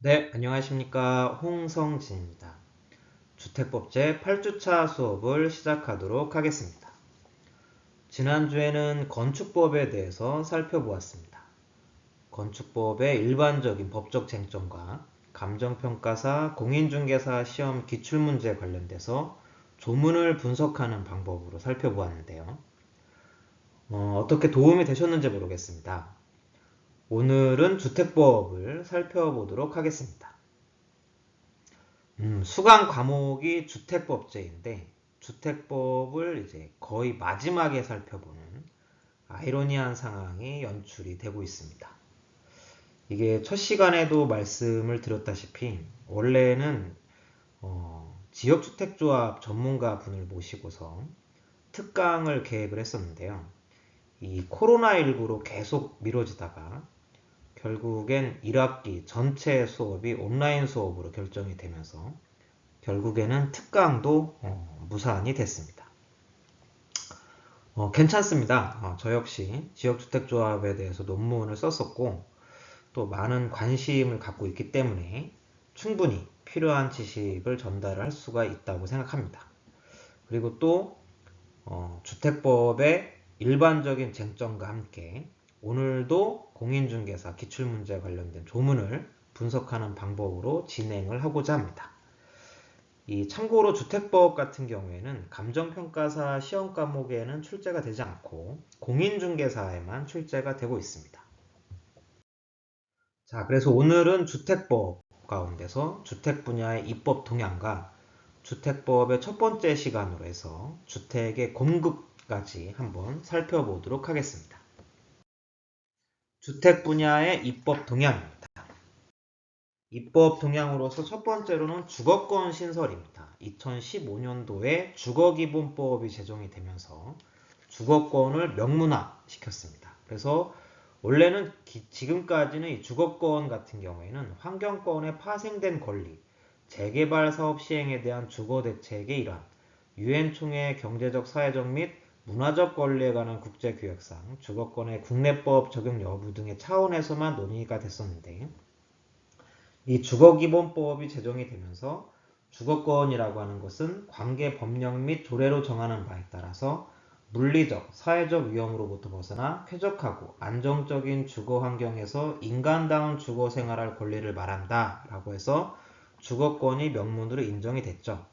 네, 안녕하십니까. 홍성진입니다. 주택법 제 8주차 수업을 시작하도록 하겠습니다. 지난주에는 건축법에 대해서 살펴보았습니다. 건축법의 일반적인 법적 쟁점과 감정평가사, 공인중개사 시험 기출문제 관련돼서 조문을 분석하는 방법으로 살펴보았는데요. 어떻게 도움이 되셨는지 모르겠습니다. 오늘은 주택법을 살펴보도록 하겠습니다. 수강 과목이 주택법제인데 주택법을 이제 거의 마지막에 살펴보는 아이러니한 상황이 연출이 되고 있습니다. 이게 첫 시간에도 말씀을 드렸다시피 원래는 지역주택조합 전문가 분을 모시고서 특강을 계획을 했었는데요. 이 코로나19로 계속 미뤄지다가 결국엔 1학기 전체 수업이 온라인 수업으로 결정이 되면서 결국에는 특강도 무산이 됐습니다. 괜찮습니다. 저 역시 지역주택조합에 대해서 논문을 썼었고 또 많은 관심을 갖고 있기 때문에 충분히 필요한 지식을 전달을 할 수가 있다고 생각합니다. 그리고 또 주택법의 일반적인 쟁점과 함께 오늘도 공인중개사 기출문제 관련된 조문을 분석하는 방법으로 진행을 하고자 합니다. 참고로 주택법 같은 경우에는 감정평가사 시험 과목에는 출제가 되지 않고 공인중개사에만 출제가 되고 있습니다. 자, 그래서 오늘은 주택법 가운데서 주택 분야의 입법 동향과 주택법의 첫 번째 시간으로 해서 주택의 공급까지 한번 살펴보도록 하겠습니다. 주택 분야의 입법 동향입니다. 입법 동향으로서 첫 번째로는 주거권 신설입니다. 2015년도에 주거기본법이 제정이 되면서 주거권을 명문화 시켰습니다. 그래서 원래는 지금까지는 이 주거권 같은 경우에는 환경권에 파생된 권리, 재개발 사업 시행에 대한 주거대책의 일환, 유엔총회 경제적, 사회적 및 문화적 권리에 관한 국제규약상, 주거권의 국내법 적용 여부 등의 차원에서만 논의가 됐었는데 이 주거기본법이 제정이 되면서 주거권이라고 하는 것은 관계 법령 및 조례로 정하는 바에 따라서 물리적, 사회적 위험으로부터 벗어나 쾌적하고 안정적인 주거 환경에서 인간다운 주거 생활할 권리를 말한다 라고 해서 주거권이 명문으로 인정이 됐죠.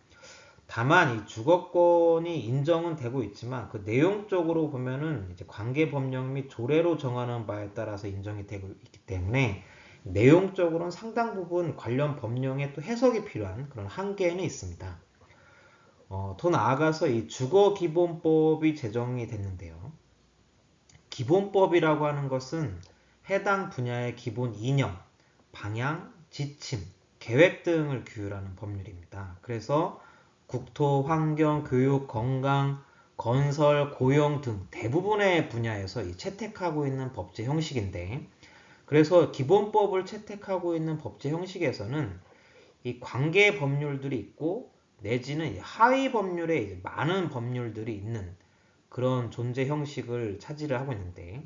다만 이 주거권이 인정은 되고 있지만 그 내용적으로 보면은 이제 관계 법령 및 조례로 정하는 바에 따라서 인정이 되고 있기 때문에 내용적으로는 상당 부분 관련 법령에 또 해석이 필요한 그런 한계는 있습니다. 더 나아가서 이 주거기본법이 제정이 됐는데요. 기본법이라고 하는 것은 해당 분야의 기본 이념, 방향, 지침, 계획 등을 규율하는 법률입니다. 그래서 국토, 환경, 교육, 건강, 건설, 고용 등 대부분의 분야에서 채택하고 있는 법제 형식인데 그래서 기본법을 채택하고 있는 법제 형식에서는 이 관계 법률들이 있고 내지는 하위 법률에 많은 법률들이 있는 그런 존재 형식을 차지를 하고 있는데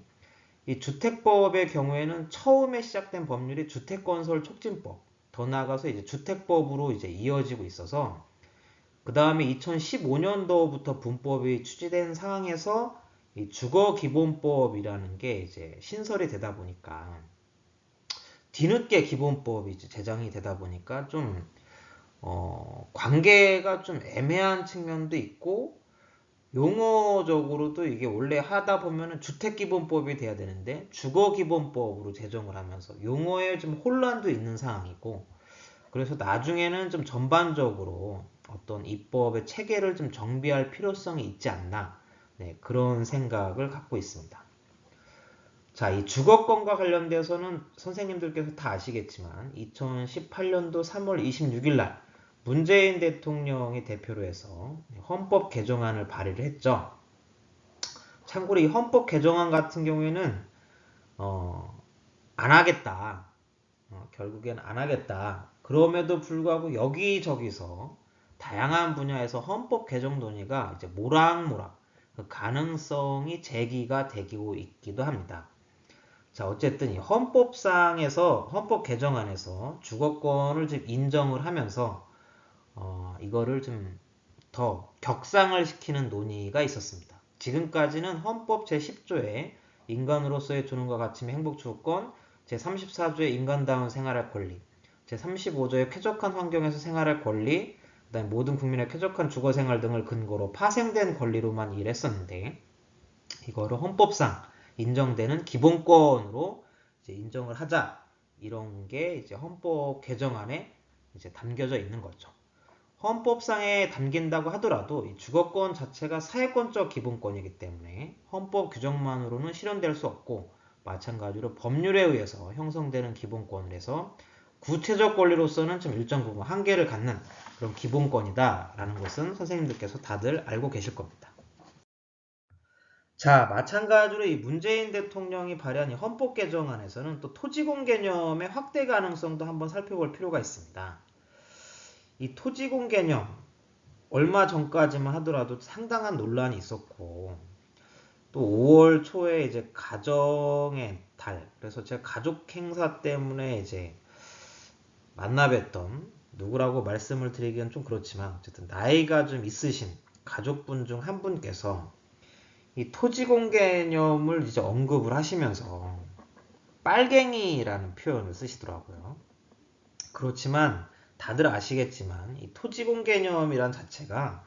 이 주택법의 경우에는 처음에 시작된 법률이 주택건설촉진법, 더 나아가서 이제 주택법으로 이제 이어지고 있어서 그 다음에 2015년도부터 분법이 추진된 상황에서 이 주거기본법이라는 게 이제 신설이 되다 보니까 뒤늦게 기본법이 이제 제정이 되다 보니까 좀 관계가 좀 애매한 측면도 있고 용어적으로도 이게 원래 하다 보면은 주택기본법이 돼야 되는데 주거기본법으로 제정을 하면서 용어에 좀 혼란도 있는 상황이고 그래서 나중에는 좀 전반적으로 어떤 입법의 체계를 좀 정비할 필요성이 있지 않나 그런 생각을 갖고 있습니다. 자, 이 주거권과 관련돼서는 선생님들께서 다 아시겠지만 2018년도 3월 26일 날 문재인 대통령이 대표로 해서 헌법 개정안을 발의를 했죠. 참고로 이 헌법 개정안 같은 경우에는 안 하겠다. 결국엔 안 하겠다. 그럼에도 불구하고 여기저기서 다양한 분야에서 헌법 개정 논의가 이제 모락모락 그 가능성이 제기가 되고 있기도 합니다. 자, 어쨌든 이 헌법상에서 헌법 개정안에서 주거권을 좀 인정을 하면서 이거를 좀 더 격상을 시키는 논의가 있었습니다. 지금까지는 헌법 제10조에 인간으로서의 존엄과 가침의 행복주거권, 제34조의 인간다운 생활할 권리, 제35조의 쾌적한 환경에서 생활할 권리, 그다음에 모든 국민의 쾌적한 주거생활 등을 근거로 파생된 권리로만 일했었는데 이거를 헌법상 인정되는 기본권으로 이제 인정을 하자, 이런 게 이제 헌법 개정안에 이제 담겨져 있는 거죠. 헌법상에 담긴다고 하더라도 이 주거권 자체가 사회권적 기본권이기 때문에 헌법 규정만으로는 실현될 수 없고, 마찬가지로 법률에 의해서 형성되는 기본권이라서 구체적 권리로서는 좀 일정 부분 한계를 갖는 그런 기본권이다라는 것은 선생님들께서 다들 알고 계실 겁니다. 자, 마찬가지로 이 문재인 대통령이 발의한 이 헌법 개정안에서는 또 토지공 개념의 확대 가능성도 한번 살펴볼 필요가 있습니다. 이 토지공 개념, 얼마 전까지만 하더라도 상당한 논란이 있었고, 또 5월 초에 이제 가정의 달, 그래서 제가 가족 행사 때문에 이제 만나 뵀던, 누구라고 말씀을 드리기는 좀 그렇지만 어쨌든 나이가 좀 있으신 가족분 중 한 분께서 이 토지공 개념을 이제 언급을 하시면서 빨갱이라는 표현을 쓰시더라고요. 그렇지만 다들 아시겠지만 이 토지공 개념이란 자체가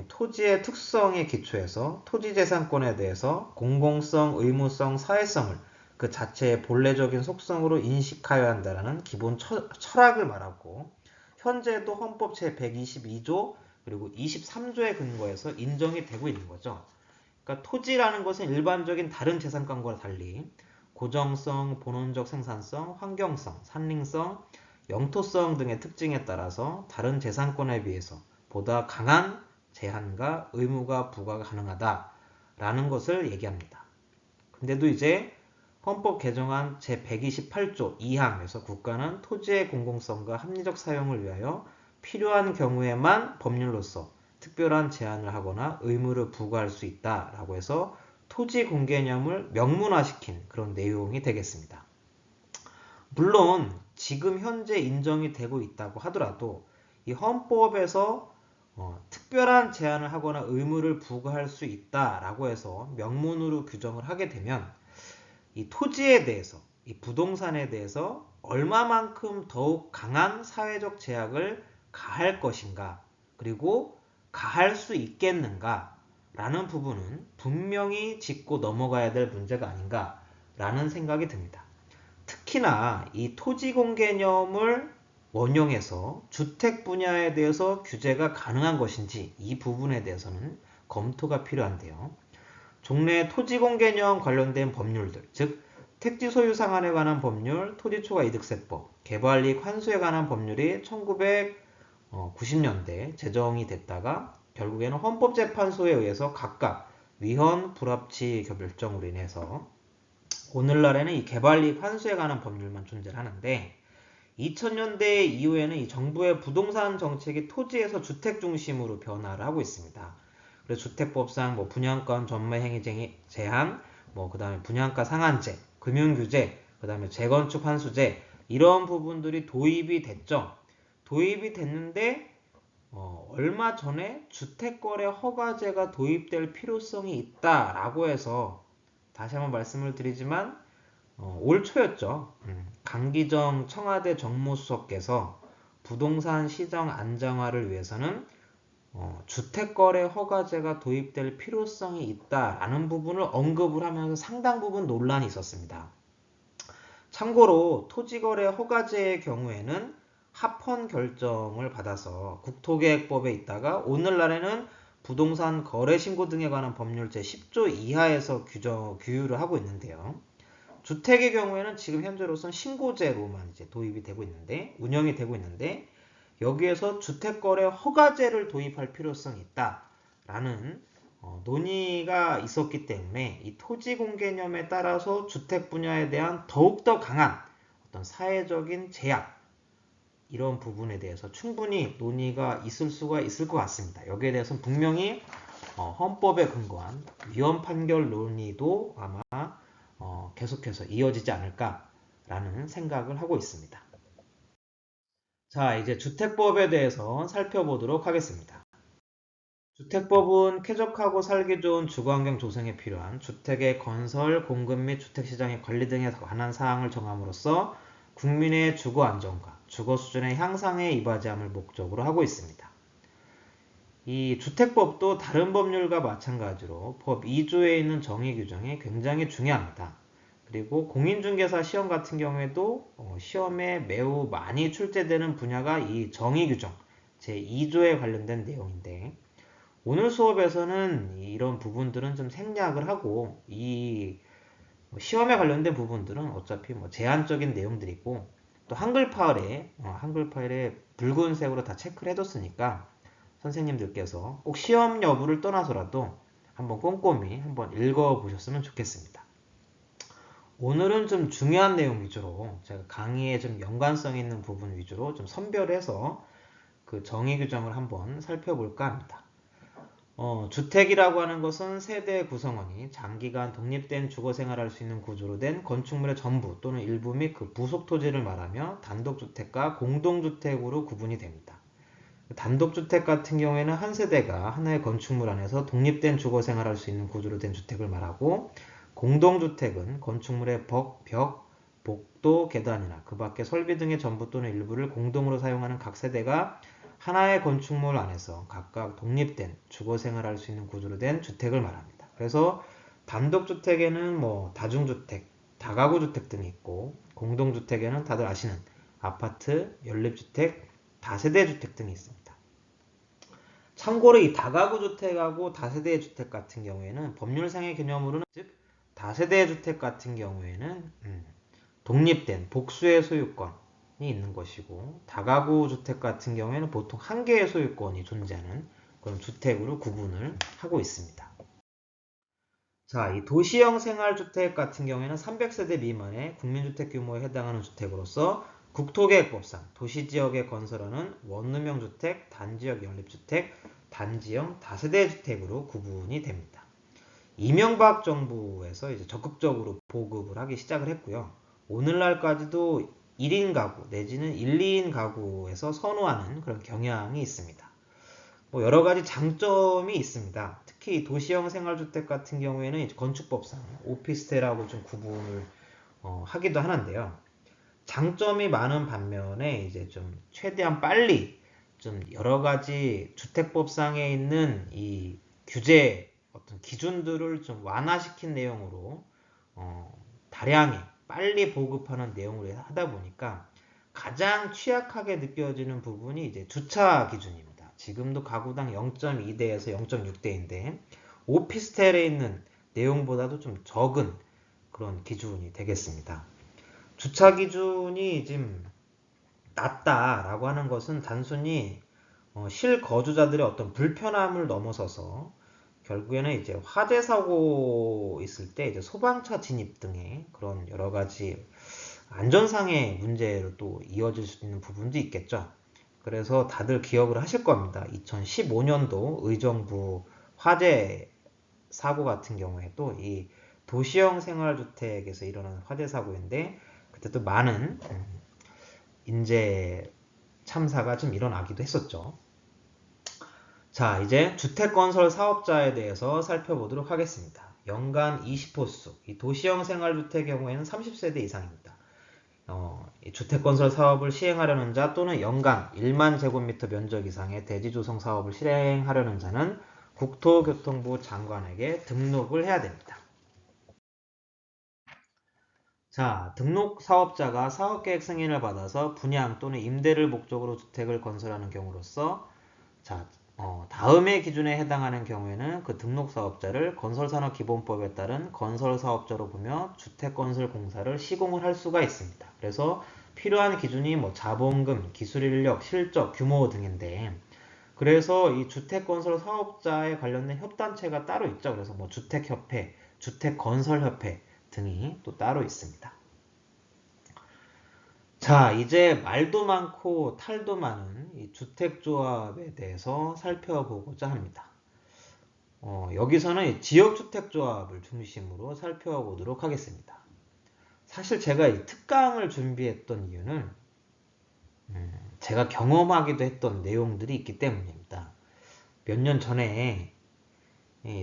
토지의 특성에 기초해서 토지재산권에 대해서 공공성, 의무성, 사회성을 그 자체의 본래적인 속성으로 인식하여야 한다는 기본 철학을 말하고, 현재도 헌법 제122조 그리고 23조에 근거해서 인정이 되고 있는 거죠. 그러니까 토지라는 것은 일반적인 다른 재산권과 달리 고정성, 본원적 생산성, 환경성, 산림성, 영토성 등의 특징에 따라서 다른 재산권에 비해서 보다 강한 제한과 의무가 부과가 가능하다라는 것을 얘기합니다. 근데도 이제 헌법 개정안 제128조 2항에서 국가는 토지의 공공성과 합리적 사용을 위하여 필요한 경우에만 법률로서 특별한 제한을 하거나 의무를 부과할 수 있다라고 해서 토지 공개념을 명문화시킨 그런 내용이 되겠습니다. 물론 지금 현재 인정이 되고 있다고 하더라도 이 헌법에서 특별한 제한을 하거나 의무를 부과할 수 있다라고 해서 명문으로 규정을 하게 되면 이 토지에 대해서, 이 부동산에 대해서 얼마만큼 더욱 강한 사회적 제약을 가할 것인가, 그리고 가할 수 있겠는가 라는 부분은 분명히 짚고 넘어가야 될 문제가 아닌가 라는 생각이 듭니다. 특히나 이 토지공 개념을 원용해서 주택 분야에 대해서 규제가 가능한 것인지, 이 부분에 대해서는 검토가 필요한데요. 종래 토지공 개념 관련된 법률들, 즉 택지 소유 상한에 관한 법률, 토지초과 이득세법, 개발이익 환수에 관한 법률이 1990년대 제정이 됐다가 결국에는 헌법재판소에 의해서 각각 위헌, 불합치 결정으로 인해서 오늘날에는 이 개발이익 환수에 관한 법률만 존재하는데, 2000년대 이후에는 이 정부의 부동산 정책이 토지에서 주택 중심으로 변화를 하고 있습니다. 그래서 주택법상 분양권 전매 행위 제한, 그다음에 분양가 상한제, 금융규제, 그다음에 재건축 환수제, 이런 부분들이 도입이 됐죠. 도입이 됐는데 얼마 전에 주택거래 허가제가 도입될 필요성이 있다라고 해서, 다시 한번 말씀을 드리지만 올 초였죠. 강기정 청와대 정무수석께서 부동산 시장 안정화를 위해서는 주택거래 허가제가 도입될 필요성이 있다라는 부분을 언급을 하면서 상당 부분 논란이 있었습니다. 참고로 토지거래 허가제의 경우에는 합헌 결정을 받아서 국토계획법에 있다가 오늘날에는 부동산 거래신고 등에 관한 법률 제10조 이하에서 규율을 하고 있는데요. 주택의 경우에는 지금 현재로서는 신고제로만 이제 도입이 되고 있는데, 운영이 되고 있는데, 여기에서 주택거래 허가제를 도입할 필요성이 있다라는 논의가 있었기 때문에 이 토지공 개념에 따라서 주택 분야에 대한 더욱더 강한 어떤 사회적인 제약, 이런 부분에 대해서 충분히 논의가 있을 수가 있을 것 같습니다. 여기에 대해서는 분명히 헌법에 근거한 위헌 판결 논의도 아마 계속해서 이어지지 않을까라는 생각을 하고 있습니다. 자, 이제 주택법에 대해서 살펴보도록 하겠습니다. 주택법은 쾌적하고 살기 좋은 주거환경 조성에 필요한 주택의 건설, 공급 및 주택시장의 관리 등에 관한 사항을 정함으로써 국민의 주거 안정과 주거 수준의 향상에 이바지함을 목적으로 하고 있습니다. 이 주택법도 다른 법률과 마찬가지로 법 2조에 있는 정의 규정이 굉장히 중요합니다. 그리고 공인중개사 시험 같은 경우에도 시험에 매우 많이 출제되는 분야가 이 정의 규정 제2조에 관련된 내용인데, 오늘 수업에서는 이런 부분들은 좀 생략을 하고 이 시험에 관련된 부분들은 어차피 제한적인 내용들이고, 또 한글 파일에 붉은색으로 다 체크를 해뒀으니까 선생님들께서 꼭 시험 여부를 떠나서라도 한번 꼼꼼히 한번 읽어보셨으면 좋겠습니다. 오늘은 좀 중요한 내용 위주로, 제가 강의에 좀 연관성 있는 부분 위주로 좀 선별해서 그 정의 규정을 한번 살펴볼까 합니다. 주택이라고 하는 것은 세대 구성원이 장기간 독립된 주거 생활할 수 있는 구조로 된 건축물의 전부 또는 일부 및 그 부속 토지를 말하며 단독주택과 공동주택으로 구분이 됩니다. 단독주택 같은 경우에는 한 세대가 하나의 건축물 안에서 독립된 주거 생활할 수 있는 구조로 된 주택을 말하고, 공동주택은 건축물의 벽, 복도, 계단이나 그 밖의 설비 등의 전부 또는 일부를 공동으로 사용하는 각 세대가 하나의 건축물 안에서 각각 독립된 주거 생활할 수 있는 구조로 된 주택을 말합니다. 그래서 단독주택에는 다중주택, 다가구주택 등이 있고, 공동주택에는 다들 아시는 아파트, 연립주택, 다세대주택 등이 있습니다. 참고로 이 다가구주택하고 다세대주택 같은 경우에는 법률상의 개념으로는, 즉 다세대주택 같은 경우에는 독립된 복수의 소유권이 있는 것이고, 다가구주택 같은 경우에는 보통 한 개의 소유권이 존재하는 그런 주택으로 구분을 하고 있습니다. 자, 이 도시형 생활주택 같은 경우에는 300세대 미만의 국민주택 규모에 해당하는 주택으로서 국토계획법상 도시지역에 건설하는 원룸형 주택, 단지역 연립주택, 단지형 다세대주택으로 구분이 됩니다. 이명박 정부에서 이제 적극적으로 보급을 하기 시작을 했고요. 오늘날까지도 1인 가구 내지는 1, 2인 가구에서 선호하는 그런 경향이 있습니다. 여러 가지 장점이 있습니다. 특히 도시형 생활주택 같은 경우에는 건축법상 오피스텔하고 좀 구분을 하기도 하는데요. 장점이 많은 반면에 이제 좀 최대한 빨리 좀 여러 가지 주택법상에 있는 이 규제 어떤 기준들을 좀 완화시킨 내용으로 다량의 빨리 보급하는 내용을 하다 보니까 가장 취약하게 느껴지는 부분이 이제 주차 기준입니다. 지금도 가구당 0.2대에서 0.6대인데 오피스텔에 있는 내용보다도 좀 적은 그런 기준이 되겠습니다. 주차 기준이 지금 낮다라고 하는 것은 단순히 실거주자들의 어떤 불편함을 넘어서서 결국에는 이제 화재 사고 있을 때 이제 소방차 진입 등의 그런 여러 가지 안전상의 문제로 또 이어질 수 있는 부분도 있겠죠. 그래서 다들 기억을 하실 겁니다. 2015년도 의정부 화재 사고 같은 경우에도 이 도시형 생활주택에서 일어난 화재 사고인데, 그때도 많은 인재 참사가 좀 일어나기도 했었죠. 자, 이제 주택건설 사업자에 대해서 살펴보도록 하겠습니다. 연간 20호수, 이 도시형 생활주택의 경우에는 30세대 이상입니다. 이 주택건설 사업을 시행하려는 자 또는 연간 1만 제곱미터 면적 이상의 대지조성 사업을 실행하려는 자는 국토교통부 장관에게 등록을 해야 됩니다. 자, 등록 사업자가 사업계획 승인을 받아서 분양 또는 임대를 목적으로 주택을 건설하는 경우로서, 자, 다음의 기준에 해당하는 경우에는 그 등록 사업자를 건설산업기본법에 따른 건설사업자로 보며 주택건설공사를 시공을 할 수가 있습니다. 그래서 필요한 기준이 자본금, 기술인력, 실적, 규모 등인데, 그래서 이 주택건설 사업자에 관련된 협단체가 따로 있죠. 그래서 주택협회, 주택건설협회 등이 또 따로 있습니다. 자, 이제 말도 많고 탈도 많은 이 주택조합에 대해서 살펴보고자 합니다. 여기서는 지역주택조합을 중심으로 살펴보도록 하겠습니다. 사실 제가 이 특강을 준비했던 이유는 제가 경험하기도 했던 내용들이 있기 때문입니다. 몇 년 전에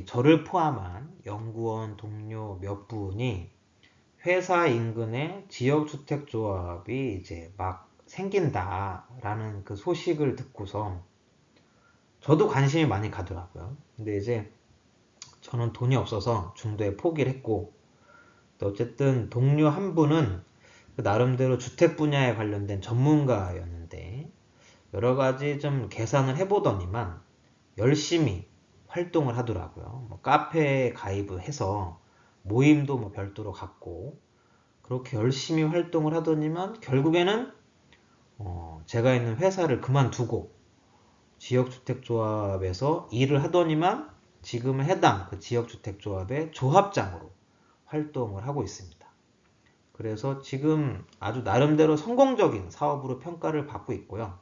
저를 포함한 연구원 동료 몇 분이 회사 인근에 지역주택조합이 이제 막 생긴다라는 그 소식을 듣고서 저도 관심이 많이 가더라고요. 근데 이제 저는 돈이 없어서 중도에 포기를 했고, 또 어쨌든 동료 한 분은 나름대로 주택 분야에 관련된 전문가였는데 여러 가지 좀 계산을 해보더니만 열심히 활동을 하더라고요. 뭐 카페에 가입을 해서 모임도 뭐 별도로 갖고 그렇게 열심히 활동을 하더니만 결국에는 제가 있는 회사를 그만두고 지역주택조합에서 일을 하더니만 지금은 해당 그 지역주택조합의 조합장으로 활동을 하고 있습니다. 그래서 지금 아주 나름대로 성공적인 사업으로 평가를 받고 있고요.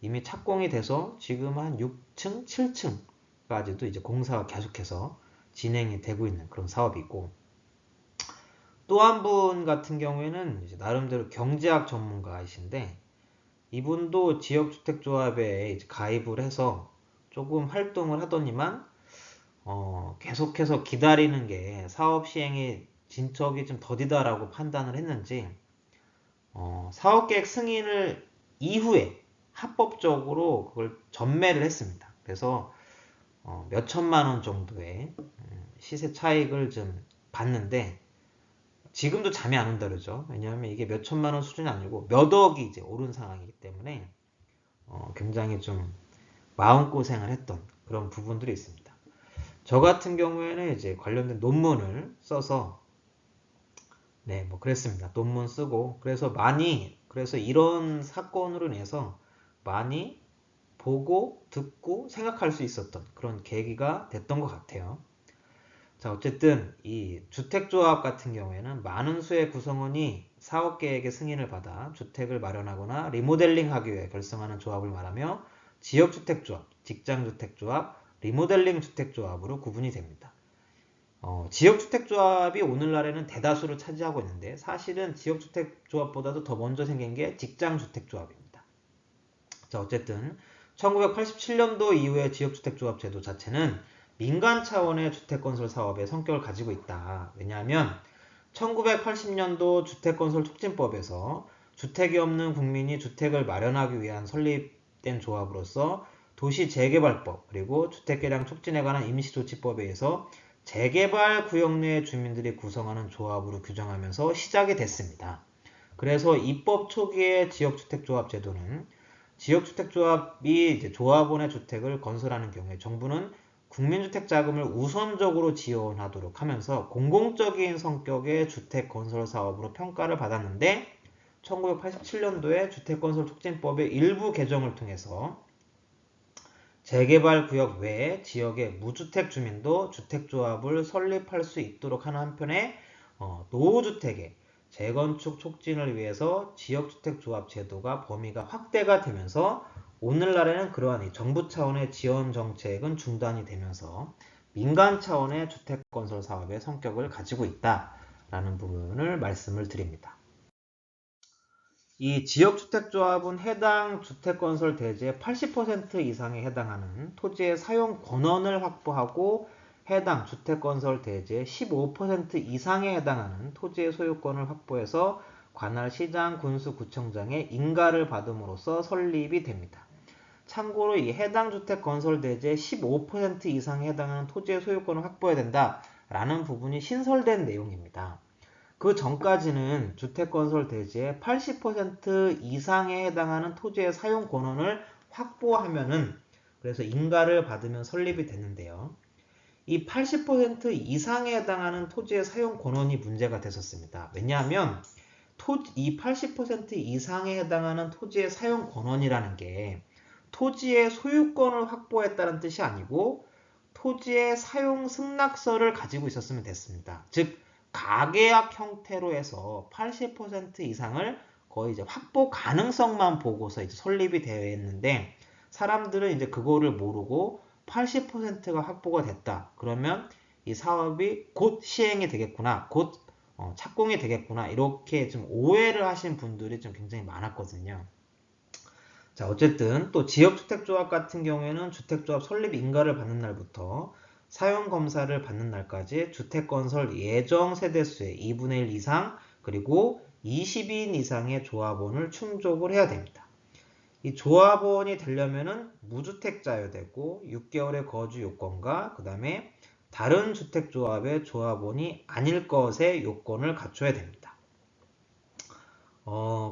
이미 착공이 돼서 지금 한 6층, 7층까지도 이제 공사가 계속해서 진행이 되고 있는 그런 사업이고, 또 한 분 같은 경우에는 이제 나름대로 경제학 전문가이신데 이분도 지역주택조합에 가입을 해서 조금 활동을 하더니만 계속해서 기다리는 게 사업 시행이 진척이 좀 더디다라고 판단을 했는지 사업계획 승인을 이후에 합법적으로 그걸 전매를 했습니다. 그래서 몇 천만 원 정도의 시세 차익을 좀 봤는데 지금도 잠이 안 온다 그러죠. 왜냐하면 이게 몇 천만 원 수준이 아니고 몇 억이 이제 오른 상황이기 때문에 굉장히 좀 마음고생을 했던 그런 부분들이 있습니다. 저 같은 경우에는 이제 관련된 논문을 써서 뭐 그랬습니다. 논문 쓰고 그래서 이런 사건으로 인해서 많이 보고 듣고 생각할 수 있었던 그런 계기가 됐던 것 같아요. 자, 어쨌든 이 주택조합 같은 경우에는 많은 수의 구성원이 사업계획의 승인을 받아 주택을 마련하거나 리모델링하기 위해 결성하는 조합을 말하며 지역주택조합, 직장주택조합, 리모델링 주택조합으로 구분이 됩니다. 지역주택조합이 오늘날에는 대다수를 차지하고 있는데 사실은 지역주택조합보다도 더 먼저 생긴 게 직장주택조합입니다. 자, 어쨌든 1987년도 이후의 지역주택조합 제도 자체는 민간 차원의 주택건설 사업의 성격을 가지고 있다. 왜냐하면 1980년도 주택건설촉진법에서 주택이 없는 국민이 주택을 마련하기 위한 설립된 조합으로서 도시재개발법 그리고 주택개량 촉진에 관한 임시조치법에 의해서 재개발 구역 내 주민들이 구성하는 조합으로 규정하면서 시작이 됐습니다. 그래서 입법 초기의 지역주택조합 제도는 지역주택조합이 이제 조합원의 주택을 건설하는 경우에 정부는 국민주택 자금을 우선적으로 지원하도록 하면서 공공적인 성격의 주택건설 사업으로 평가를 받았는데 1987년도에 주택건설촉진법의 일부 개정을 통해서 재개발 구역 외에 지역의 무주택 주민도 주택조합을 설립할 수 있도록 하는 한편에 노후주택의 재건축 촉진을 위해서 지역주택조합 제도가 범위가 확대가 되면서 오늘날에는 그러한 정부 차원의 지원 정책은 중단이 되면서 민간 차원의 주택건설 사업의 성격을 가지고 있다라는 부분을 말씀을 드립니다. 이 지역주택조합은 해당 주택건설 대지의 80% 이상에 해당하는 토지의 사용 권한을 확보하고 해당 주택건설 대지의 15% 이상에 해당하는 토지의 소유권을 확보해서 관할 시장, 군수, 구청장의 인가를 받음으로써 설립이 됩니다. 참고로 이 해당 주택건설 대지의 15% 이상에 해당하는 토지의 소유권을 확보해야 된다라는 부분이 신설된 내용입니다. 그 전까지는 주택건설 대지의 80% 이상에 해당하는 토지의 사용 권한을 확보하면은 그래서 인가를 받으면 설립이 되는데요. 이 80% 이상에 해당하는 토지의 사용 권한이 문제가 됐었습니다. 왜냐하면 이 80% 이상에 해당하는 토지의 사용 권한이라는 게 토지의 소유권을 확보했다는 뜻이 아니고 토지의 사용 승낙서를 가지고 있었으면 됐습니다. 즉 가계약 형태로 해서 80% 이상을 거의 이제 확보 가능성만 보고서 이제 설립이 되어 있는데 사람들은 이제 그거를 모르고 80%가 확보가 됐다. 그러면 이 사업이 곧 시행이 되겠구나. 곧 착공이 되겠구나. 이렇게 좀 오해를 하신 분들이 좀 굉장히 많았거든요. 자, 어쨌든 또 지역주택조합 같은 경우에는 주택조합 설립 인가를 받는 날부터 사용검사를 받는 날까지 주택건설 예정 세대수의 2분의 1 이상 그리고 20인 이상의 조합원을 충족을 해야 됩니다. 이 조합원이 되려면은 무주택자여야 되고 6개월의 거주 요건과 그 다음에 다른 주택조합의 조합원이 아닐 것의 요건을 갖춰야 됩니다.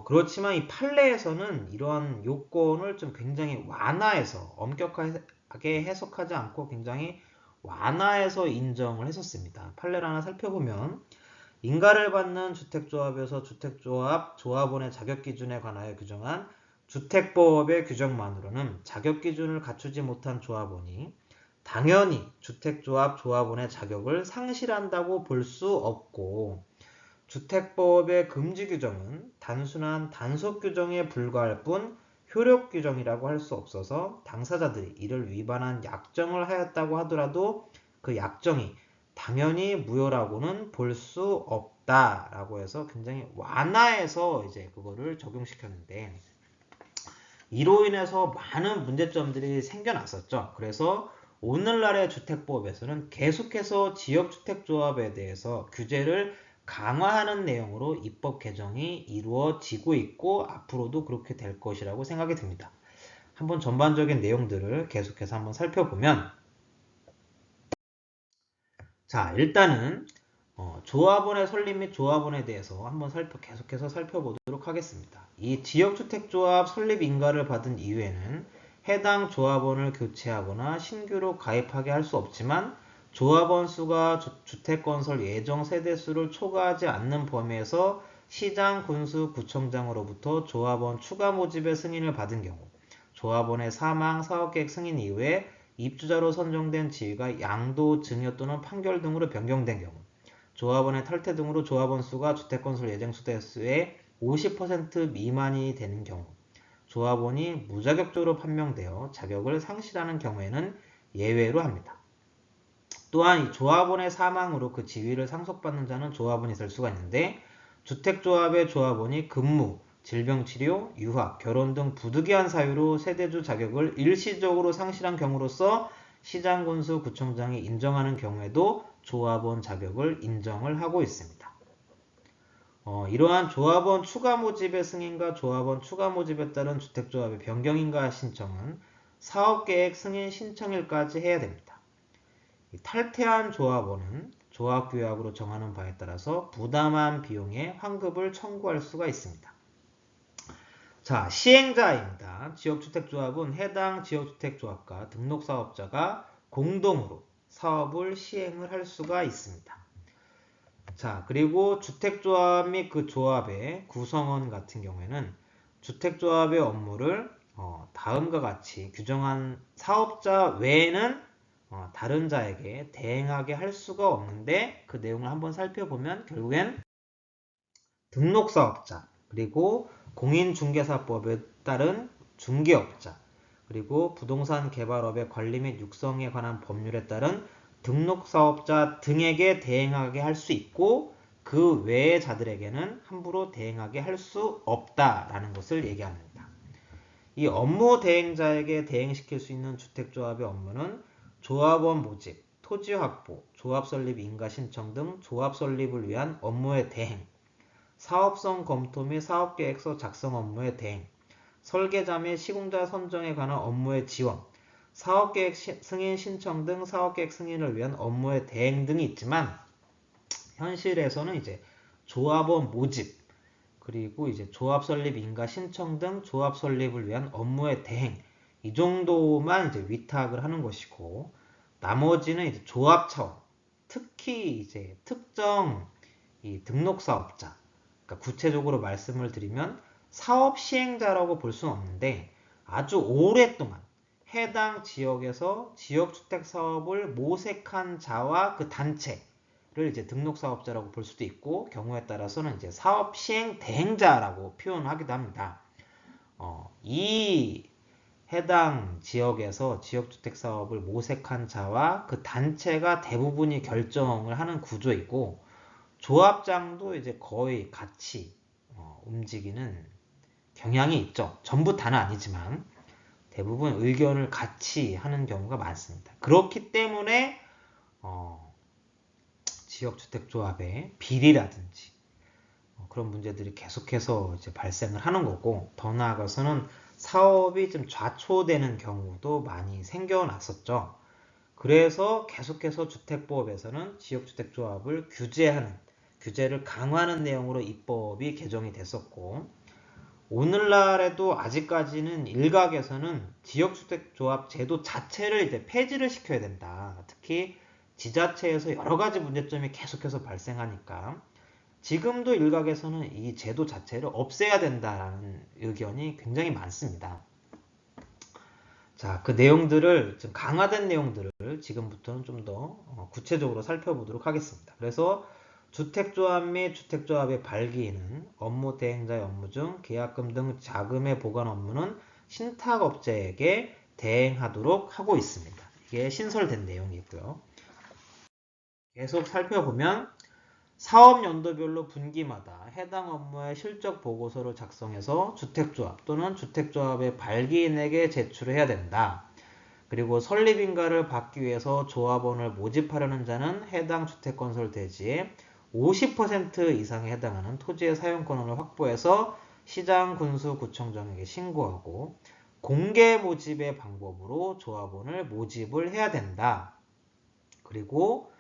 그렇지만 이 판례에서는 이러한 요건을 좀 굉장히 완화해서 엄격하게 해석하지 않고 굉장히 완화해서 인정을 했었습니다. 판례를 하나 살펴보면 인가를 받는 주택조합에서 주택조합 조합원의 자격기준에 관하여 규정한 주택법의 규정만으로는 자격기준을 갖추지 못한 조합원이 당연히 주택조합 조합원의 자격을 상실한다고 볼 수 없고 주택법의 금지 규정은 단순한 단속 규정에 불과할 뿐 효력 규정이라고 할 수 없어서 당사자들이 이를 위반한 약정을 하였다고 하더라도 그 약정이 당연히 무효라고는 볼 수 없다라고 해서 굉장히 완화해서 이제 그거를 적용시켰는데 이로 인해서 많은 문제점들이 생겨났었죠. 그래서 오늘날의 주택법에서는 계속해서 지역주택조합에 대해서 규제를 강화하는 내용으로 입법 개정이 이루어지고 있고 앞으로도 그렇게 될 것이라고 생각이 듭니다. 한번 전반적인 내용들을 계속해서 한번 살펴보면 자, 일단은 조합원의 설립 및 조합원에 대해서 한번 계속해서 살펴보도록 하겠습니다. 이 지역주택조합 설립 인가를 받은 이후에는 해당 조합원을 교체하거나 신규로 가입하게 할 수 없지만 조합원 수가 주택건설 예정 세대수를 초과하지 않는 범위에서 시장, 군수, 구청장으로부터 조합원 추가 모집의 승인을 받은 경우 조합원의 사망, 사업계획 승인 이후에 입주자로 선정된 지위가 양도, 증여 또는 판결 등으로 변경된 경우 조합원의 탈퇴 등으로 조합원 수가 주택건설 예정 세대수의 50% 미만이 되는 경우 조합원이 무자격적으로 판명되어 자격을 상실하는 경우에는 예외로 합니다. 또한 이 조합원의 사망으로 그 지위를 상속받는 자는 조합원이 될 수가 있는데 주택조합의 조합원이 근무, 질병치료, 유학, 결혼 등 부득이한 사유로 세대주 자격을 일시적으로 상실한 경우로서 시장군수 구청장이 인정하는 경우에도 조합원 자격을 인정을 하고 있습니다. 이러한 조합원 추가 모집의 승인과 조합원 추가 모집에 따른 주택조합의 변경인가 신청은 사업계획 승인 신청일까지 해야 됩니다. 탈퇴한 조합원은 조합규약으로 정하는 바에 따라서 부담한 비용의 환급을 청구할 수가 있습니다. 자, 시행자입니다. 지역주택조합은 해당 지역주택조합과 등록사업자가 공동으로 사업을 시행을 할 수가 있습니다. 자, 그리고 주택조합 및 그 조합의 구성원 같은 경우에는 주택조합의 업무를 다음과 같이 규정한 사업자 외에는 다른 자에게 대행하게 할 수가 없는데 그 내용을 한번 살펴보면 결국엔 등록사업자, 그리고 공인중개사법에 따른 중개업자, 그리고 부동산 개발업의 관리 및 육성에 관한 법률에 따른 등록사업자 등에게 대행하게 할 수 있고 그 외의 자들에게는 함부로 대행하게 할 수 없다라는 것을 얘기합니다. 이 업무 대행자에게 대행시킬 수 있는 주택조합의 업무는 조합원 모집, 토지 확보, 조합 설립 인가 신청 등 조합 설립을 위한 업무의 대행, 사업성 검토 및 사업계획서 작성 업무의 대행, 설계자 및 시공자 선정에 관한 업무의 지원, 사업계획 승인 신청 등 사업계획 승인을 위한 업무의 대행 등이 있지만 현실에서는 이제 조합원 모집, 그리고 이제 조합 설립 인가 신청 등 조합 설립을 위한 업무의 대행 이 정도만 이제 위탁을 하는 것이고 나머지는 이제 조합 차원, 특히 이제 특정 이 등록 사업자, 그러니까 구체적으로 말씀을 드리면 사업 시행자라고 볼 수는 없는데 아주 오랫동안 해당 지역에서 지역주택 사업을 모색한 자와 그 단체를 이제 등록사업자라고 볼 수도 있고 경우에 따라서는 이제 사업 시행 대행자라고 표현하기도 합니다. 이 해당 지역에서 지역주택 사업을 모색한 자와 그 단체가 대부분이 결정을 하는 구조이고, 조합장도 이제 거의 같이 움직이는 경향이 있죠. 전부 다는 아니지만 대부분 의견을 같이 하는 경우가 많습니다. 그렇기 때문에 지역주택조합의 비리라든지 그런 문제들이 계속해서 이제 발생을 하는 거고, 더 나아가서는 사업이 좀 좌초되는 경우도 많이 생겨났었죠. 그래서 계속해서 주택법에서는 지역주택조합을 규제를 강화하는 내용으로 입법이 개정이 됐었고, 오늘날에도 아직까지는 일각에서는 지역주택조합 제도 자체를 이제 폐지를 시켜야 된다. 특히 지자체에서 여러 가지 문제점이 계속해서 발생하니까 지금도 일각에서는 이 제도 자체를 없애야 된다는 의견이 굉장히 많습니다. 자, 그 내용들을, 좀 강화된 내용들을 지금부터는 좀 더 구체적으로 살펴보도록 하겠습니다. 그래서 주택조합 및 주택조합의 발기인은 업무 대행자의 업무 중 계약금 등 자금의 보관 업무는 신탁업자에게 대행하도록 하고 있습니다. 이게 신설된 내용이고요. 계속 살펴보면 사업연도별로 분기마다 해당 업무의 실적 보고서를 작성해서 주택조합 또는 주택조합의 발기인에게 제출을 해야 된다. 그리고 설립인가를 받기 위해서 조합원을 모집하려는 자는 해당 주택건설 대지의 50% 이상에 해당하는 토지의 사용권을 확보해서 시장군수구청장에게 신고하고 공개 모집의 방법으로 조합원을 모집을 해야 된다. 그리고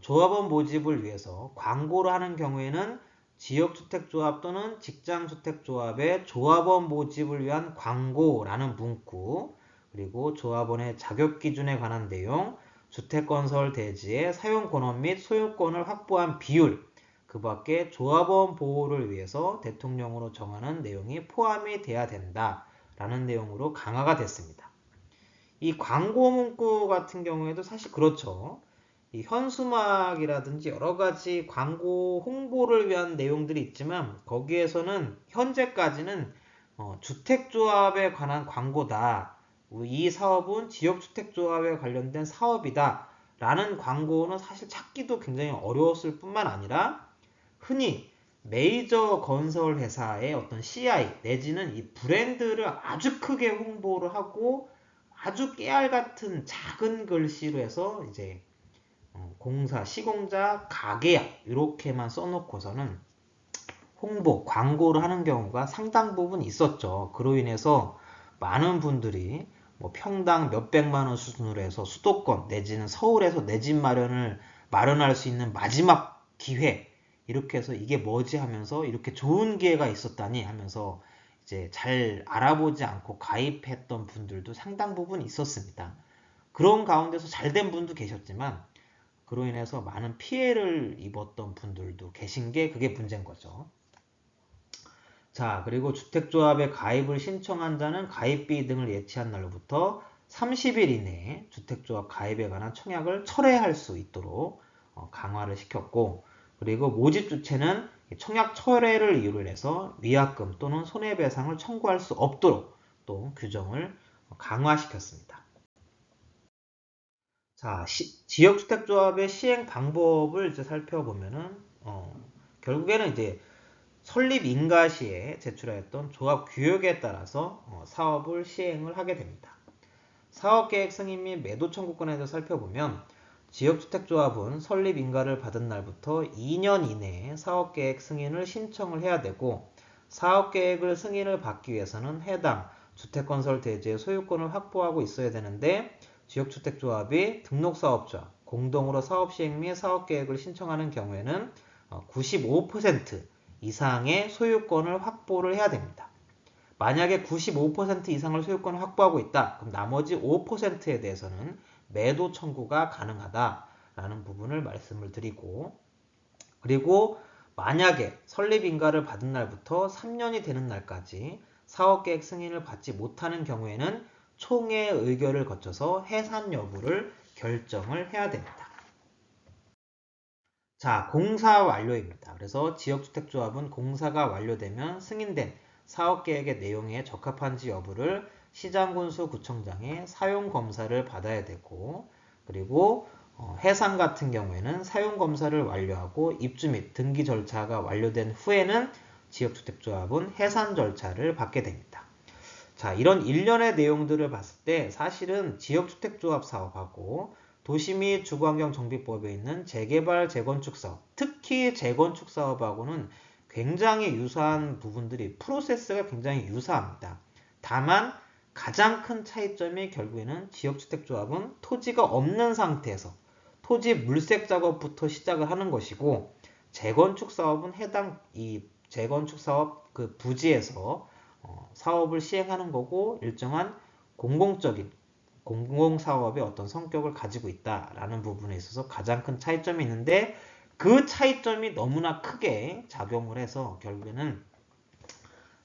조합원 모집을 위해서 광고를 하는 경우에는 지역주택조합 또는 직장주택조합의 조합원 모집을 위한 광고라는 문구, 그리고 조합원의 자격기준에 관한 내용, 주택건설 대지의 사용권원 및 소유권을 확보한 비율, 그 밖에 조합원 보호를 위해서 대통령으로 정하는 내용이 포함이 돼야 된다라는 내용으로 강화가 됐습니다. 이 광고 문구 같은 경우에도 사실 그렇죠. 이 현수막이라든지 여러 가지 광고 홍보를 위한 내용들이 있지만 거기에서는 현재까지는 주택조합에 관한 광고다. 이 사업은 지역주택조합에 관련된 사업이다. 라는 광고는 사실 찾기도 굉장히 어려웠을 뿐만 아니라 흔히 메이저 건설 회사의 어떤 CI 내지는 이 브랜드를 아주 크게 홍보를 하고 아주 깨알 같은 작은 글씨로 해서 이제 공사, 시공자, 가계약 이렇게만 써놓고서는 홍보, 광고를 하는 경우가 상당 부분 있었죠. 그로 인해서 많은 분들이 뭐 평당 몇백만 원 수준으로 해서 수도권 내지는 서울에서 내 집 마련할 수 있는 마지막 기회, 이렇게 해서 이게 뭐지 하면서 이렇게 좋은 기회가 있었다니 하면서 이제 잘 알아보지 않고 가입했던 분들도 상당 부분 있었습니다. 그런 가운데서 잘된 분도 계셨지만 그로 인해서 많은 피해를 입었던 분들도 계신 게 그게 문제인 거죠. 자, 그리고 주택조합에 가입을 신청한 자는 가입비 등을 예치한 날로부터 30일 이내에 주택조합 가입에 관한 청약을 철회할 수 있도록 강화를 시켰고, 그리고 모집 주체는 청약 철회를 이유로 해서 위약금 또는 손해배상을 청구할 수 없도록 또 규정을 강화시켰습니다. 자, 지역주택조합의 시행 방법을 이제 살펴보면은, 결국에는 이제 설립 인가 시에 제출하였던 조합 규약에 따라서 사업을 시행을 하게 됩니다. 사업계획 승인 및 매도 청구권에 대해서 살펴보면 지역주택조합은 설립 인가를 받은 날부터 2년 이내에 사업계획 승인을 신청을 해야 되고, 사업계획을 승인을 받기 위해서는 해당 주택건설 대지의 소유권을 확보하고 있어야 되는데, 지역주택조합이 등록사업자, 공동으로 사업시행 및 사업계획을 신청하는 경우에는 95% 이상의 소유권을 확보를 해야 됩니다. 만약에 95% 이상을 소유권을 확보하고 있다. 그럼 나머지 5%에 대해서는 매도 청구가 가능하다라는 부분을 말씀을 드리고, 그리고 만약에 설립인가를 받은 날부터 3년이 되는 날까지 사업계획 승인을 받지 못하는 경우에는 총회 의결을 거쳐서 해산 여부를 결정을 해야 됩니다. 자, 공사 완료입니다. 그래서 지역주택조합은 공사가 완료되면 승인된 사업계획의 내용에 적합한지 여부를 시장군수구청장의 사용검사를 받아야 되고, 그리고 해상 같은 경우에는 사용검사를 완료하고 입주 및 등기 절차가 완료된 후에는 지역주택조합은 해산 절차를 받게 됩니다. 자, 이런 일련의 내용들을 봤을 때 사실은 지역주택조합 사업하고 도시 및 주거환경정비법에 있는 재개발, 재건축 사업, 특히 재건축 사업하고는 굉장히 유사한 부분들이, 프로세스가 굉장히 유사합니다. 다만 가장 큰 차이점이 결국에는 지역주택조합은 토지가 없는 상태에서 토지 물색 작업부터 시작을 하는 것이고, 재건축 사업은 해당 이 재건축 사업 그 부지에서 사업을 시행하는 거고, 일정한 공공적인 공공사업의 어떤 성격을 가지고 있다라는 부분에 있어서 가장 큰 차이점이 있는데, 그 차이점이 너무나 크게 작용을 해서 결국에는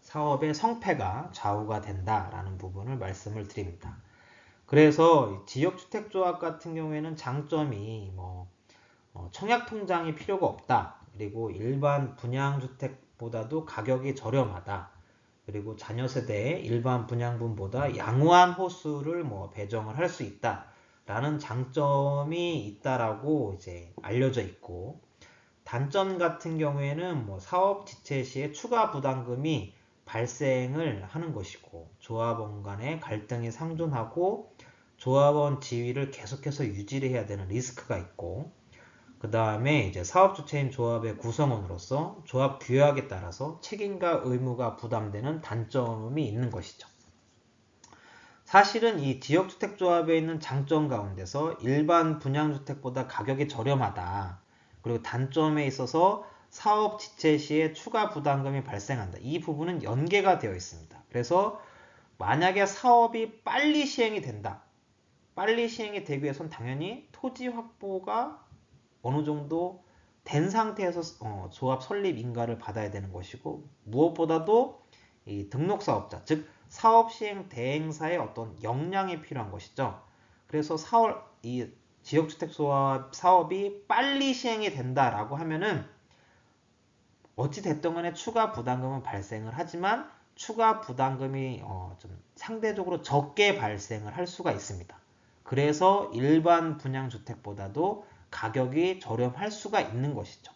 사업의 성패가 좌우가 된다라는 부분을 말씀을 드립니다. 그래서 지역주택조합 같은 경우에는 장점이 청약통장이 필요가 없다. 그리고 일반 분양주택보다도 가격이 저렴하다. 그리고 자녀세대의 일반 분양분보다 양호한 호수를 배정을 할 수 있다. 라는 장점이 있다라고 이제 알려져 있고, 단점 같은 경우에는 사업 지체 시에 추가 부담금이 발생을 하는 것이고, 조합원 간의 갈등이 상존하고 조합원 지위를 계속해서 유지를 해야 되는 리스크가 있고, 그 다음에 이제 사업 주체인 조합의 구성원으로서 조합 규약에 따라서 책임과 의무가 부담되는 단점이 있는 것이죠. 사실은 이 지역주택조합에 있는 장점 가운데서 일반 분양주택보다 가격이 저렴하다. 그리고 단점에 있어서 사업 지체 시에 추가 부담금이 발생한다. 이 부분은 연계가 되어 있습니다. 그래서 만약에 사업이 빨리 시행이 된다. 빨리 시행이 되기 위해서는 당연히 토지 확보가 어느 정도 된 상태에서 조합 설립 인가를 받아야 되는 것이고, 무엇보다도 이 등록사업자, 즉 사업 시행 대행사의 어떤 역량이 필요한 것이죠. 그래서 이 지역주택조합 사업이 빨리 시행이 된다라고 하면은 어찌 됐든 간에 추가 부담금은 발생을 하지만 추가 부담금이 좀 상대적으로 적게 발생을 할 수가 있습니다. 그래서 일반 분양주택보다도 가격이 저렴할 수가 있는 것이죠.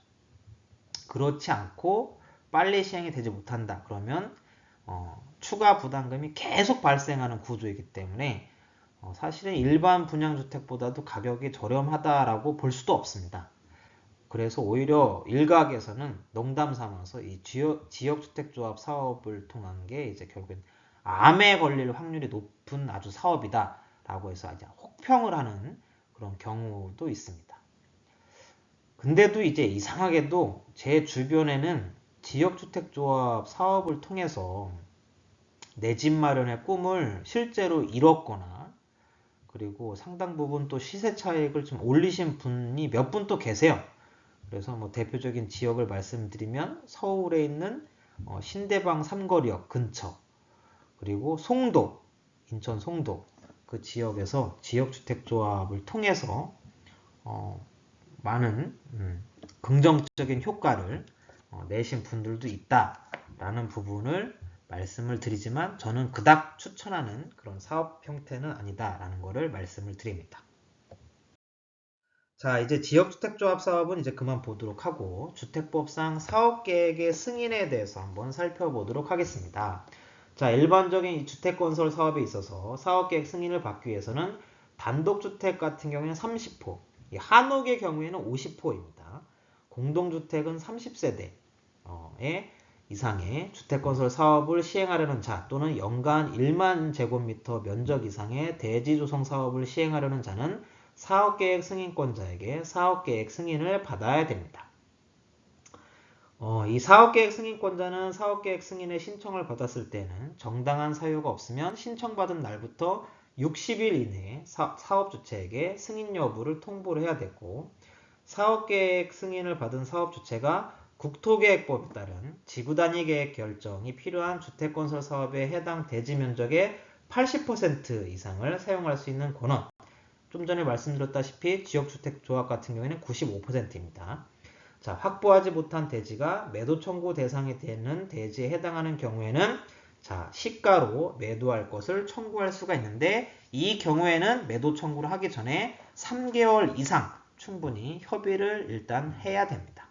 그렇지 않고 빨리 시행이 되지 못한다. 그러면 추가 부담금이 계속 발생하는 구조이기 때문에 사실은 일반 분양주택보다도 가격이 저렴하다라고 볼 수도 없습니다. 그래서 오히려 일각에서는 농담 삼아서 이 지역주택조합 사업을 통한 게 이제 결국엔 암에 걸릴 확률이 높은 아주 사업이다라고 해서 이제 혹평을 하는 그런 경우도 있습니다. 근데도 이제 이상하게도 제 주변에는 지역주택조합 사업을 통해서 내 집 마련의 꿈을 실제로 이뤘거나, 그리고 상당 부분 또 시세 차익을 좀 올리신 분이 몇 분 또 계세요. 그래서 대표적인 지역을 말씀드리면 서울에 있는 신대방 삼거리역 근처, 그리고 송도, 인천 송도 그 지역에서 지역주택조합을 통해서 많은 긍정적인 효과를 내신 분들도 있다라는 부분을 말씀을 드리지만, 저는 그닥 추천하는 그런 사업 형태는 아니다라는 것을 말씀을 드립니다. 자, 이제 지역주택조합 사업은 이제 그만 보도록 하고 주택법상 사업계획의 승인에 대해서 한번 살펴보도록 하겠습니다. 자, 일반적인 이 주택건설 사업에 있어서 사업계획 승인을 받기 위해서는 단독주택 같은 경우에는 30호, 한옥의 경우에는 50호입니다. 공동주택은 30세대 이상의 주택건설 사업을 시행하려는 자, 또는 연간 1만 제곱미터 면적 이상의 대지조성 사업을 시행하려는 자는 사업계획 승인권자에게 사업계획 승인을 받아야 됩니다. 이 사업계획 승인권자는 사업계획 승인의 신청을 받았을 때는 정당한 사유가 없으면 신청받은 날부터 60일 이내에 사업주체에게 승인 여부를 통보를 해야 되고, 사업계획 승인을 받은 사업주체가 국토계획법에 따른 지구단위계획 결정이 필요한 주택건설 사업에 해당 대지면적의 80% 이상을 사용할 수 있는 권원, 좀 전에 말씀드렸다시피 지역주택조합 같은 경우에는 95%입니다. 자, 확보하지 못한 대지가 매도 청구 대상이 되는 대지에 해당하는 경우에는 자, 시가로 매도할 것을 청구할 수가 있는데 이 경우에는 매도 청구를 하기 전에 3개월 이상 충분히 협의를 일단 해야 됩니다.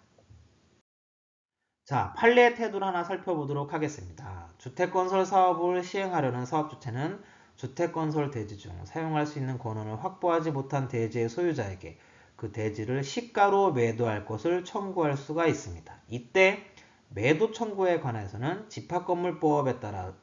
자, 판례 태도를 하나 살펴보도록 하겠습니다. 주택건설 사업을 시행하려는 사업주체는 주택건설 대지 중 사용할 수 있는 권한을 확보하지 못한 대지의 소유자에게 그 대지를 시가로 매도할 것을 청구할 수가 있습니다. 이때 매도 청구에 관해서는 집합건물법에 따라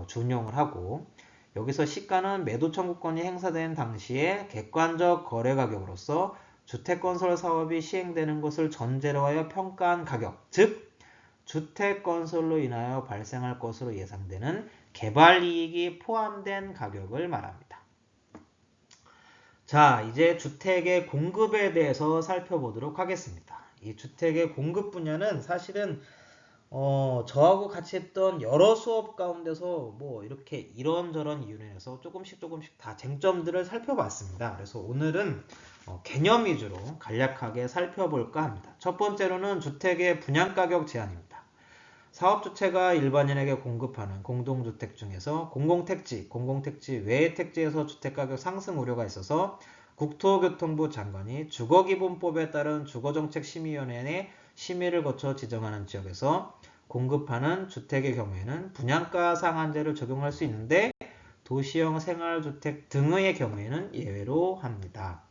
준용을 하고 여기서 시가는 매도 청구권이 행사된 당시에 객관적 거래 가격으로서 주택건설 사업이 시행되는 것을 전제로 하여 평가한 가격, 즉 주택건설로 인하여 발생할 것으로 예상되는 개발이익이 포함된 가격을 말합니다. 자, 이제 주택의 공급에 대해서 살펴보도록 하겠습니다. 이 주택의 공급 분야는 사실은 저하고 같이 했던 여러 수업 가운데서 뭐 이렇게 이런저런 이유로 해서 조금씩 다 쟁점들을 살펴봤습니다. 그래서 오늘은 개념 위주로 간략하게 살펴볼까 합니다. 첫 번째로는 주택의 분양가격 제한입니다. 사업주체가 일반인에게 공급하는 공동주택 중에서 공공택지 외의 택지에서 주택가격 상승 우려가 있어서 국토교통부 장관이 주거기본법에 따른 주거정책심의위원회의 심의를 거쳐 지정하는 지역에서 공급하는 주택의 경우에는 분양가 상한제를 적용할 수 있는데 도시형 생활주택 등의 경우에는 예외로 합니다.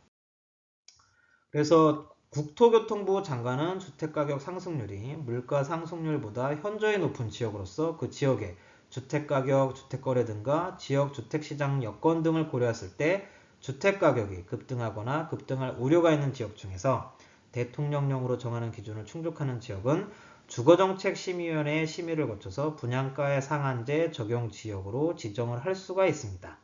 그래서 국토교통부 장관은 주택가격 상승률이 물가 상승률보다 현저히 높은 지역으로서 그 지역의 주택가격, 주택거래 등과 지역 주택시장 여건 등을 고려했을 때 주택가격이 급등하거나 급등할 우려가 있는 지역 중에서 대통령령으로 정하는 기준을 충족하는 지역은 주거정책심의위원회의 심의를 거쳐서 분양가의 상한제 적용 지역으로 지정을 할 수가 있습니다.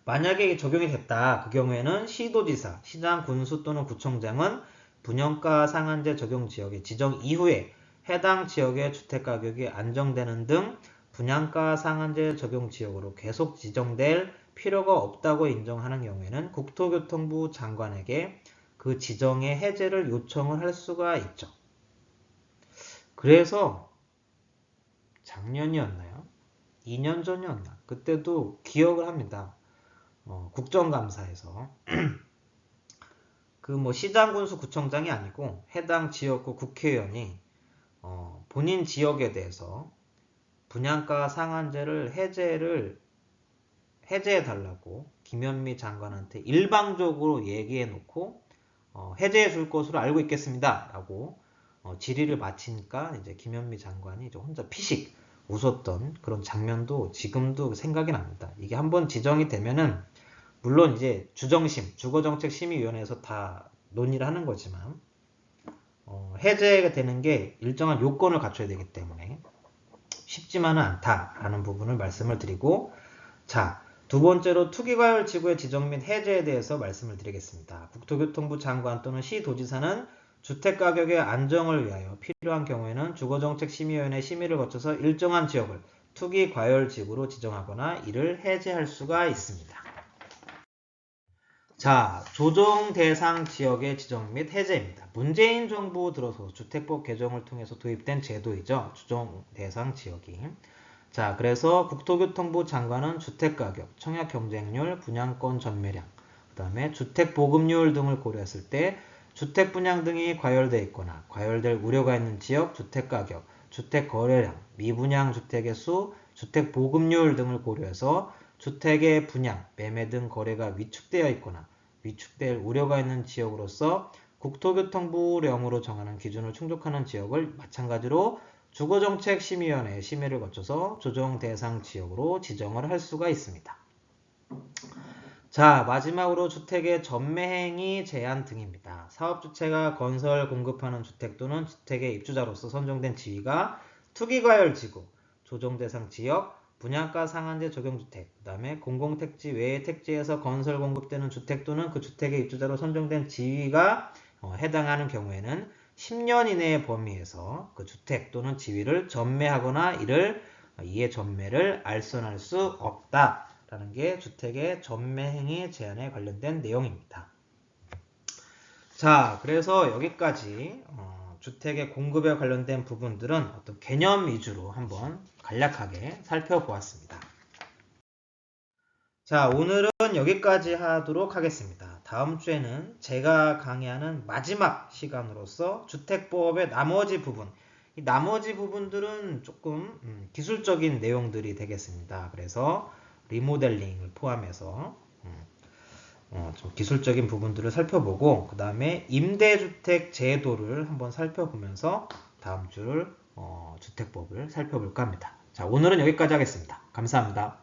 만약에 적용이 됐다. 그 경우에는 시도지사, 시장, 군수 또는 구청장은 분양가 상한제 적용 지역의 지정 이후에 해당 지역의 주택가격이 안정되는 등 분양가 상한제 적용 지역으로 계속 지정될 필요가 없다고 인정하는 경우에는 국토교통부 장관에게 그 지정의 해제를 요청을 할 수가 있죠. 그래서 작년이었나요? 2년 전이었나? 그때도 기억을 합니다. 국정감사에서 그 뭐 시장, 군수, 구청장이 아니고 해당 지역구 국회의원이 본인 지역에 대해서 분양가 상한제를 해제해달라고 김현미 장관한테 일방적으로 얘기해놓고 해제해 줄 것으로 알고 있겠습니다. 라고 질의를 마치니까 이제 김현미 장관이 이제 혼자 피식 웃었던 그런 장면도 지금도 생각이 납니다. 이게 한번 지정이 되면은 물론 이제 주정심, 주거정책심의위원회에서 다 논의를 하는 거지만 해제가 되는 게 일정한 요건을 갖춰야 되기 때문에 쉽지만은 않다라는 부분을 말씀을 드리고 자, 두 번째로 투기과열지구의 지정 및 해제에 대해서 말씀을 드리겠습니다. 국토교통부 장관 또는 시도지사는 주택가격의 안정을 위하여 필요한 경우에는 주거정책심의위원회 심의를 거쳐서 일정한 지역을 투기과열지구로 지정하거나 이를 해제할 수가 있습니다. 자, 조정 대상 지역의 지정 및 해제입니다. 문재인 정부 들어서 주택법 개정을 통해서 도입된 제도이죠. 조정 대상 지역이. 자, 그래서 국토교통부 장관은 주택가격, 청약경쟁률, 분양권 전매량, 그 다음에 주택보급률 등을 고려했을 때 주택분양 등이 과열되어 있거나 과열될 우려가 있는 지역 주택가격, 주택거래량, 미분양 주택의 수, 주택보급률 등을 고려해서 주택의 분양, 매매 등 거래가 위축되어 있거나 위축될 우려가 있는 지역으로서 국토교통부령으로 정하는 기준을 충족하는 지역을 마찬가지로 주거정책심의위원회의 심의를 거쳐서 조정 대상 지역으로 지정을 할 수가 있습니다. 자, 마지막으로 주택의 전매행위 제한 등입니다. 사업주체가 건설 공급하는 주택 또는 주택의 입주자로서 선정된 지위가 투기과열지구, 조정대상 지역, 분양가 상한제 적용주택, 그 다음에 공공택지 외의 택지에서 건설 공급되는 주택 또는 그 주택의 입주자로 선정된 지위가 해당하는 경우에는 10년 이내의 범위에서 그 주택 또는 지위를 전매하거나 이의 전매를 알선할 수 없다라는 게 주택의 전매행위 제한에 관련된 내용입니다. 자, 그래서 여기까지 주택의 공급에 관련된 부분들은 어떤 개념 위주로 한번 간략하게 살펴보았습니다. 자, 오늘은 여기까지 하도록 하겠습니다. 다음 주에는 제가 강의하는 마지막 시간으로서 주택보업의 나머지 부분, 이 나머지 부분들은 조금 기술적인 내용들이 되겠습니다. 그래서 리모델링을 포함해서 좀 기술적인 부분들을 살펴보고 그 다음에 임대주택 제도를 한번 살펴보면서 다음 주 주택법을 살펴볼까 합니다. 자, 오늘은 여기까지 하겠습니다. 감사합니다.